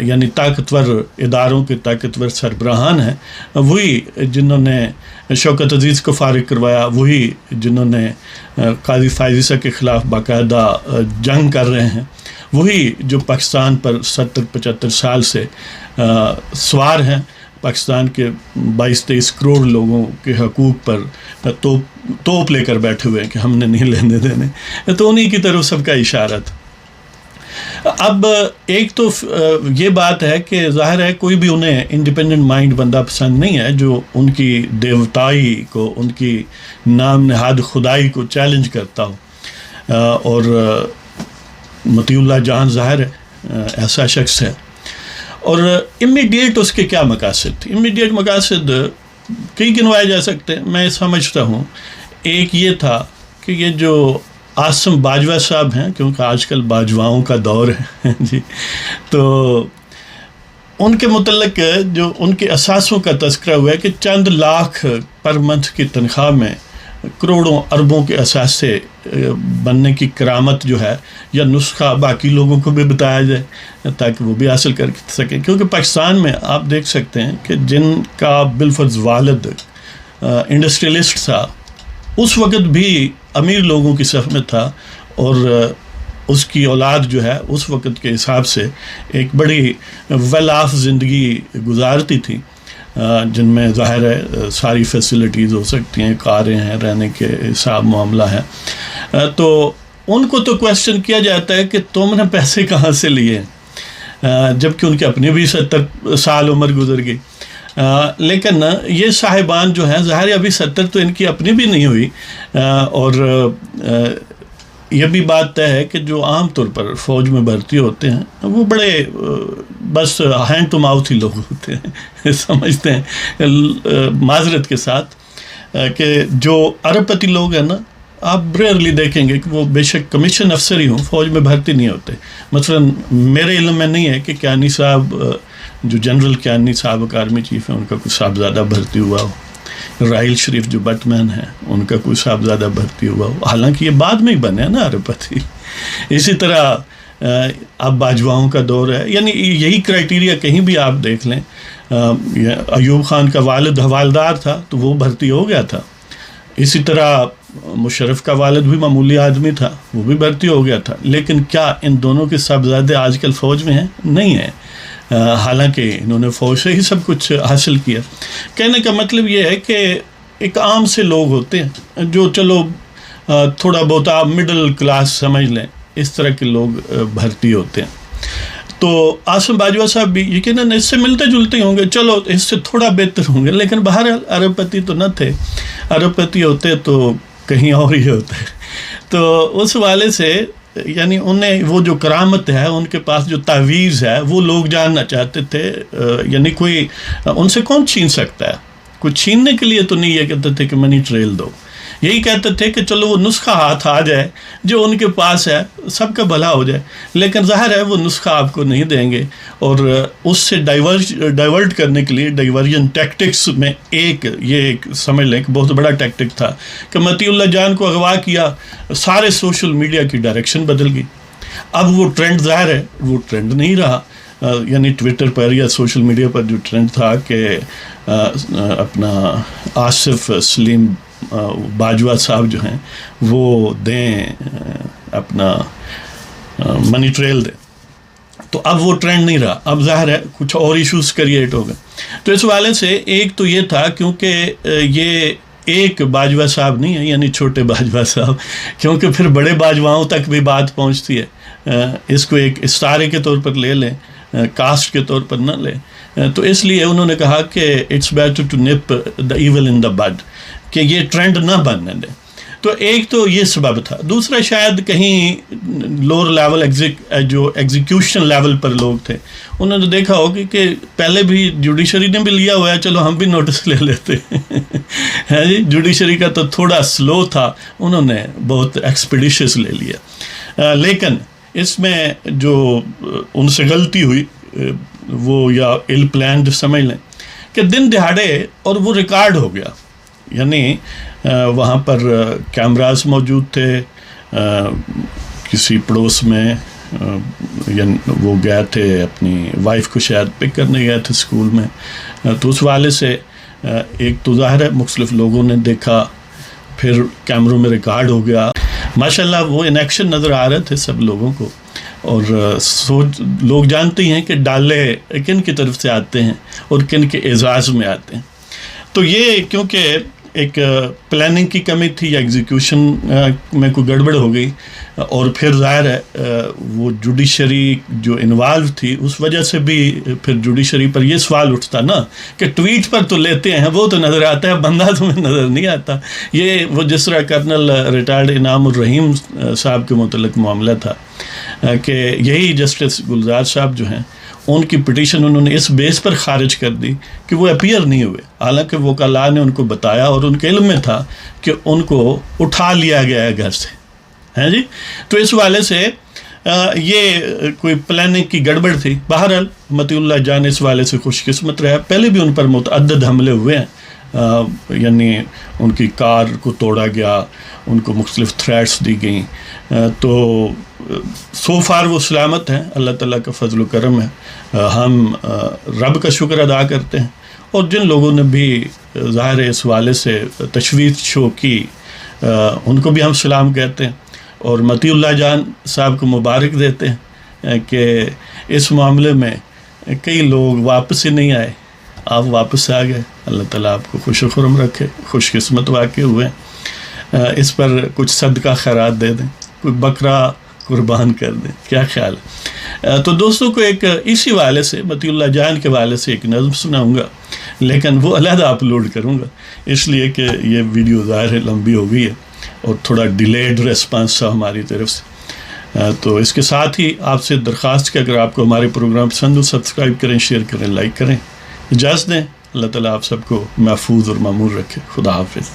یعنی طاقتور اداروں کے طاقتور سربراہان ہیں، وہی جنہوں نے شوکت عزیز کو فارغ کروایا، وہی جنہوں نے قاضی فائز عیسیٰ کے خلاف باقاعدہ جنگ کر رہے ہیں، وہی جو پاکستان پر 70-75 سال سے سوار ہیں، پاکستان کے 22-23 کروڑ لوگوں کے حقوق پر توپ لے کر بیٹھے ہوئے ہیں کہ ہم نے نہیں لینے دینے، تو انہی کی طرف سب کا اشارہ تھا۔ اب ایک تو یہ بات ہے کہ ظاہر ہے کوئی بھی انہیں انڈیپینڈنٹ مائنڈ بندہ پسند نہیں ہے جو ان کی دیوتائی کو، ان کی نام نہاد خدائی کو چیلنج کرتا ہو، اور مطیع اللہ جان ظاہر ہے ایسا شخص ہے۔ اور امیڈیٹ اس کے کیا مقاصد تھے؟ امیڈیٹ مقاصد کئی گنوائے جا سکتے ہیں، میں سمجھتا ہوں ایک یہ تھا کہ یہ جو عاصم باجوہ صاحب ہیں، کیونکہ آج کل باجواؤں کا دور ہے جی، تو ان کے متعلق جو ان کے اثاثوں کا تذکرہ ہوا ہے کہ چند لاکھ پر منتھ کی تنخواہ میں کروڑوں اربوں کے اثاثے بننے کی کرامت جو ہے یا نسخہ باقی لوگوں کو بھی بتایا جائے تاکہ وہ بھی حاصل کر سکیں، کیونکہ پاکستان میں آپ دیکھ سکتے ہیں کہ جن کا بالفرض والد انڈسٹریلسٹ تھا، اس وقت بھی امیر لوگوں کی صف میں تھا، اور اس کی اولاد جو ہے اس وقت کے حساب سے ایک بڑی ویل آف زندگی گزارتی تھی، جن میں ظاہر ہے ساری فیسلٹیز ہو سکتی ہیں، کاریں ہیں، رہنے کے حساب معاملہ ہے۔ تو ان کو تو کویسچن کیا جاتا ہے کہ تم نے پیسے کہاں سے لیے، جبکہ ان کے اپنے بھی 70 سال عمر گزر گئی۔ لیکن یہ صاحبان جو ہیں ظاہر ابھی 70 تو ان کی اپنی بھی نہیں ہوئی، اور یہ بھی بات طے ہے کہ جو عام طور پر فوج میں بھرتی ہوتے ہیں وہ بڑے بس ہینڈ ٹو ماؤتھ ہی لوگ ہوتے ہیں، سمجھتے ہیں معذرت کے ساتھ کہ جو ارب پتی لوگ ہیں نا، آپ ریئرلی دیکھیں گے کہ وہ بے شک کمیشن افسر ہی ہوں، فوج میں بھرتی نہیں ہوتے۔ مثلا میرے علم میں نہیں ہے کہ کیانی صاحب، جو جنرل کیانی صاحب آرمی چیف ہیں، ان کا کوئی صاحبزادہ بھرتی ہوا ہو، راحیل شریف جو بٹ مین ہیں ان کا کوئی صاحبزادہ بھرتی ہوا ہو، حالانکہ یہ بعد میں ہی بنے نا ارب پتی۔ اسی طرح اب باجواؤں کا دور ہے، یعنی یہی کرائٹیریا کہیں بھی آپ دیکھ لیں۔ ایوب خان کا والد حوالدار تھا تو وہ بھرتی ہو گیا تھا، اسی طرح مشرف کا والد بھی معمولی آدمی تھا، وہ بھی بھرتی ہو گیا تھا۔ لیکن کیا ان دونوں کے صاحبزادے آج کل فوج میں ہیں؟ نہیں ہیں، حالانکہ انہوں نے فوج سے ہی سب کچھ حاصل کیا۔ کہنے کا مطلب یہ ہے کہ ایک عام سے لوگ ہوتے ہیں جو چلو تھوڑا بہت آپ مڈل کلاس سمجھ لیں، اس طرح کے لوگ بھرتی ہوتے ہیں۔ تو عاصم باجوہ صاحب بھی یقیناً اس سے ملتے جلتے ہوں گے، چلو اس سے تھوڑا بہتر ہوں گے، لیکن بہرحال ارب پتی تو نہ تھے، ارب پتی ہوتے تو کہیں اور ہی ہوتے۔ تو اس والے سے یعنی انہیں وہ جو کرامت ہے، ان کے پاس جو تعویذ ہے، وہ لوگ جاننا چاہتے تھے، یعنی کوئی ان سے کون چھین سکتا ہے؟ کوئی چھیننے کے لیے تو نہیں یہ کہتے تھے کہ منی ٹریل دو، یہی کہتے تھے کہ چلو وہ نسخہ ہاتھ آ جائے جو ان کے پاس ہے، سب کا بھلا ہو جائے۔ لیکن ظاہر ہے وہ نسخہ آپ کو نہیں دیں گے، اور اس سے ڈائیورٹ کرنے کے لیے ڈائیورژن ٹیکٹکس میں ایک سمجھ لیں کہ بہت بڑا ٹیکٹک تھا کہ مطیع اللہ جان کو اغوا کیا، سارے سوشل میڈیا کی ڈائریکشن بدل گئی۔ اب وہ ٹرینڈ ظاہر ہے وہ ٹرینڈ نہیں رہا، یعنی ٹویٹر پر یا سوشل میڈیا پر جو ٹرینڈ تھا کہ اپنا آصف سلیم باجوہ صاحب جو ہیں وہ دیں اپنا منی ٹریل دیں، تو اب وہ ٹرینڈ نہیں رہا، اب ظاہر ہے کچھ اور ایشوز کریٹ ہو گئے۔ تو اس والے سے ایک تو یہ تھا، کیونکہ یہ ایک باجوہ صاحب نہیں ہے، یعنی چھوٹے باجوہ صاحب، کیونکہ پھر بڑے باجواؤں تک بھی بات پہنچتی ہے، اس کو ایک استعارے کے طور پر لے لیں، کاسٹ کے طور پر نہ لیں۔ تو اس لیے انہوں نے کہا کہ اٹس بیٹر ٹو نپ دا ایول ان دا بڈ، کہ یہ ٹرینڈ نہ بننے دیں۔ تو ایک تو یہ سبب تھا، دوسرا شاید کہیں لوور لیول جو ایگزیکیوشن لیول پر لوگ تھے، انہوں نے دیکھا ہوگا کہ پہلے بھی جوڈیشری نے بھی لیا ہوا ہے، چلو ہم بھی نوٹس لے لیتے ہیں جی۔ جوڈیشری کا تو تھوڑا سلو تھا، انہوں نے بہت ایکسپیڈیشس لے لیا۔ لیکن اس میں جو ان سے غلطی ہوئی وہ یا ایل پلانڈ سمجھ لیں کہ دن دہاڑے، اور وہ ریکارڈ ہو گیا، یعنی وہاں پر کیمراز موجود تھے، کسی پڑوس میں وہ گئے تھے اپنی وائف کو شاید پک کرنے گئے تھے اسکول میں، تو اس والے سے ایک تو ظاہر ہے مختلف لوگوں نے دیکھا، پھر کیمروں میں ریکارڈ ہو گیا. ماشاءاللہ وہ ان ایکشن نظر آ رہے تھے سب لوگوں کو، اور لوگ جانتے ہیں کہ ڈالے کن کی طرف سے آتے ہیں اور کن کے اعزاز میں آتے ہیں. تو یہ کیونکہ ایک پلاننگ کی کمی تھی یا ایگزیکیوشن میں کوئی گڑبڑ ہو گئی، اور پھر ظاہر ہے وہ جوڈیشری جو انوالو تھی اس وجہ سے بھی پھر جوڈیشری پر یہ سوال اٹھتا نا کہ ٹویٹ پر تو لیتے ہیں، وہ تو نظر آتا ہے، بندہ تمہیں نظر نہیں آتا. یہ وہ جس طرح کرنل ریٹائرڈ انعام الرحیم صاحب کے متعلق معاملہ تھا کہ یہی جسٹس گلزار صاحب جو ہیں ان کی پٹیشن انہوں نے اس بیس پر خارج کر دی کہ وہ اپیئر نہیں ہوئے، حالانکہ وکلاء نے ان کو بتایا اور ان کے علم میں تھا کہ ان کو اٹھا لیا گیا ہے گھر سے، ہیں جی. تو اس والے سے یہ کوئی پلاننگ کی گڑبڑ تھی. بہرحال مطیع اللہ جان اس والے سے خوش قسمت رہا، پہلے بھی ان پر متعدد حملے ہوئے ہیں، یعنی ان کی کار کو توڑا گیا، ان کو مختلف تھریٹس دی گئیں، تو سو فار وہ سلامت ہیں، اللہ تعالیٰ کا فضل و کرم ہے. ہم رب کا شکر ادا کرتے ہیں، اور جن لوگوں نے بھی ظاہر اس والے سے تشویش شو کی ان کو بھی ہم سلام کہتے ہیں، اور مطیع اللہ جان صاحب کو مبارک دیتے ہیں کہ اس معاملے میں کئی لوگ واپس ہی نہیں آئے، آپ واپس آ گئے. اللہ تعالیٰ آپ کو خوش و خرم رکھے، خوش قسمت واقع ہوئے. اس پر کچھ صدقہ خیرات دے دیں، کوئی بکرا قربان کر دیں، کیا خیال ہے؟ تو دوستوں کو ایک اسی والے سے مطیع اللہ جان کے والے سے ایک نظم سناؤں گا، لیکن وہ علیحدہ اپلوڈ کروں گا، اس لیے کہ یہ ویڈیو ظاہر ہے لمبی ہو گئی ہے اور تھوڑا ڈیلیڈ ریسپانس تھا ہماری طرف سے. تو اس کے ساتھ ہی آپ سے درخواست کہ اگر آپ کو ہمارے پروگرام پسند ہو سبسکرائب کریں، شیئر کریں، لائک کریں. اجازت دیں، اللہ تعالیٰ آپ سب کو محفوظ اور معمور رکھے. خدا حافظ.